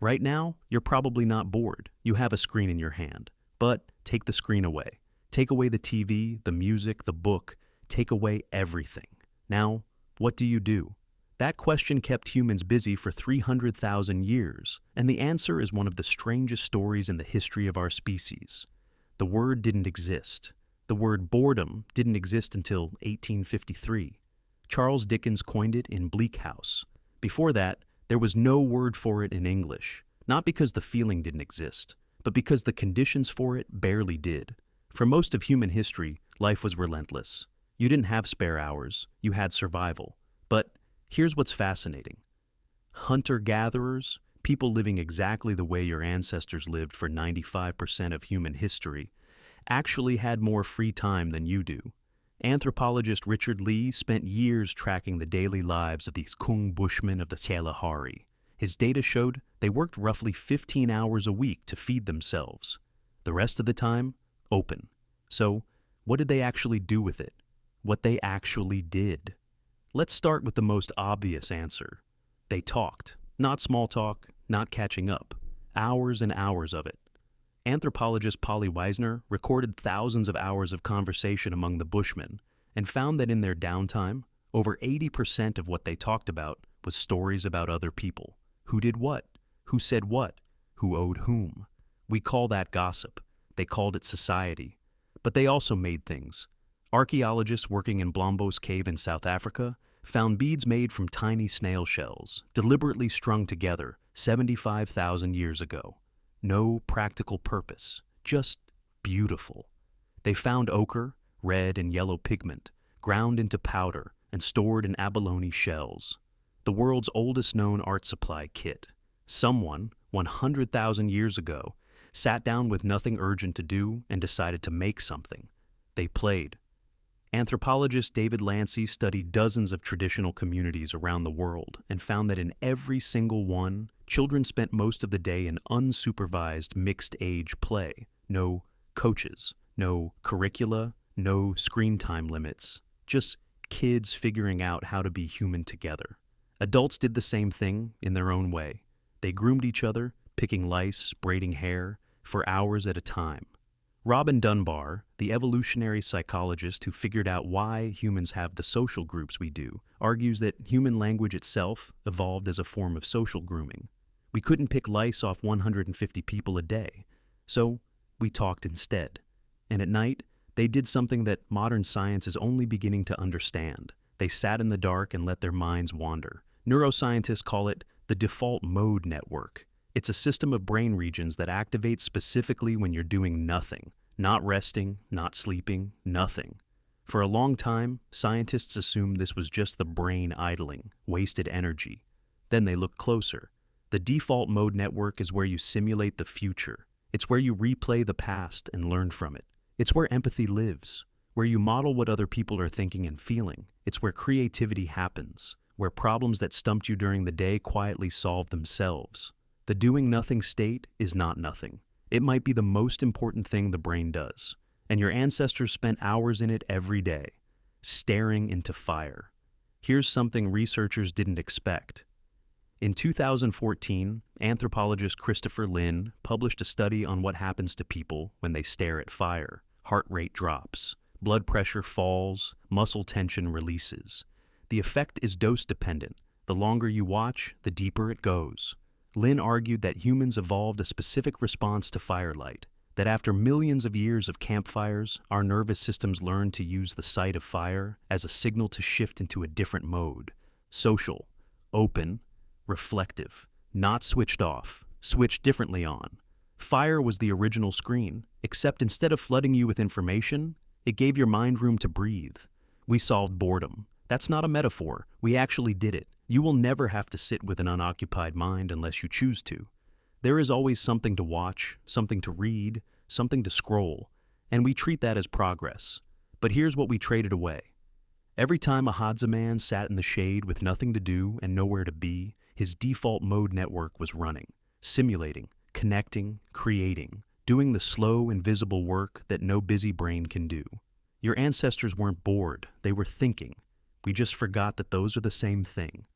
Right now, you're probably not bored. You have a screen in your hand. But take the screen away. Take away the TV, the music, the book. Take away everything. Now, what do you do? That question kept humans busy for 300,000 years, and the answer is one of the strangest stories in the history of our species. The word didn't exist. The word boredom didn't exist until 1853. Charles Dickens coined it in Bleak House. Before that, there was no word for it in English, not because the feeling didn't exist, but because the conditions for it barely did. For most of human history, life was relentless. You didn't have spare hours, you had survival. But here's what's fascinating. Hunter-gatherers, people living exactly the way your ancestors lived for 95% of human history, actually had more free time than you do. Anthropologist Richard Lee spent years tracking the daily lives of these Kung Bushmen of the Kalahari. His data showed they worked roughly 15 hours a week to feed themselves. The rest of the time, open. So, what did they actually do with it? What they actually did? Let's start with the most obvious answer. They talked. Not small talk, not catching up. Hours and hours of it. Anthropologist Wiesner recorded thousands of hours of conversation among the Bushmen and found that in their downtime, over 80% of what they talked about was stories about other people. Who did what? Who said what? Who owed whom? We call that gossip. They called it society. But they also made things. Archaeologists working in Blombos Cave in South Africa found beads made from tiny snail shells, deliberately strung together 75,000 years ago. No practical purpose, just beautiful. They found ochre, red and yellow pigment, ground into powder and stored in abalone shells. The world's oldest known art supply kit. Someone, 100,000 years ago, sat down with nothing urgent to do and decided to make something. They played. Anthropologist David Lancy studied dozens of traditional communities around the world and found that in every single one, children spent most of the day in unsupervised mixed-age play. No coaches, no curricula, no screen time limits. Just kids figuring out how to be human together. Adults did the same thing in their own way. They groomed each other, picking lice, braiding hair, for hours at a time. Robin Dunbar, the evolutionary psychologist who figured out why humans have the social groups we do, argues that human language itself evolved as a form of social grooming. We couldn't pick lice off 150 people a day, so we talked instead. And at night, they did something that modern science is only beginning to understand. They sat in the dark and let their minds wander. Neuroscientists call it the default mode network. It's a system of brain regions that activates specifically when you're doing nothing, not resting, not sleeping, nothing. For a long time, scientists assumed this was just the brain idling, wasted energy. Then they looked closer. The default mode network is where you simulate the future. It's where you replay the past and learn from it. It's where empathy lives, where you model what other people are thinking and feeling. It's where creativity happens, where problems that stumped you during the day quietly solve themselves. The doing nothing state is not nothing. It might be the most important thing the brain does, and your ancestors spent hours in it every day, staring into fire. Here's something researchers didn't expect. In 2014, anthropologist Christopher Lynn published a study on what happens to people when they stare at fire. Heart rate drops, blood pressure falls, muscle tension releases. The effect is dose-dependent. The longer you watch, the deeper it goes. Lynn argued that humans evolved a specific response to firelight, that after millions of years of campfires, our nervous systems learned to use the sight of fire as a signal to shift into a different mode. Social, open, reflective, not switched off, switched differently on. Fire was the original screen, except instead of flooding you with information, it gave your mind room to breathe. We solved boredom. That's not a metaphor. We actually did it. You will never have to sit with an unoccupied mind unless you choose to. There is always something to watch, something to read, something to scroll, and we treat that as progress. But here's what we traded away. Every time a Hadza man sat in the shade with nothing to do and nowhere to be, his default mode network was running, simulating, connecting, creating, doing the slow, invisible work that no busy brain can do. Your ancestors weren't bored, they were thinking. We just forgot that those are the same thing.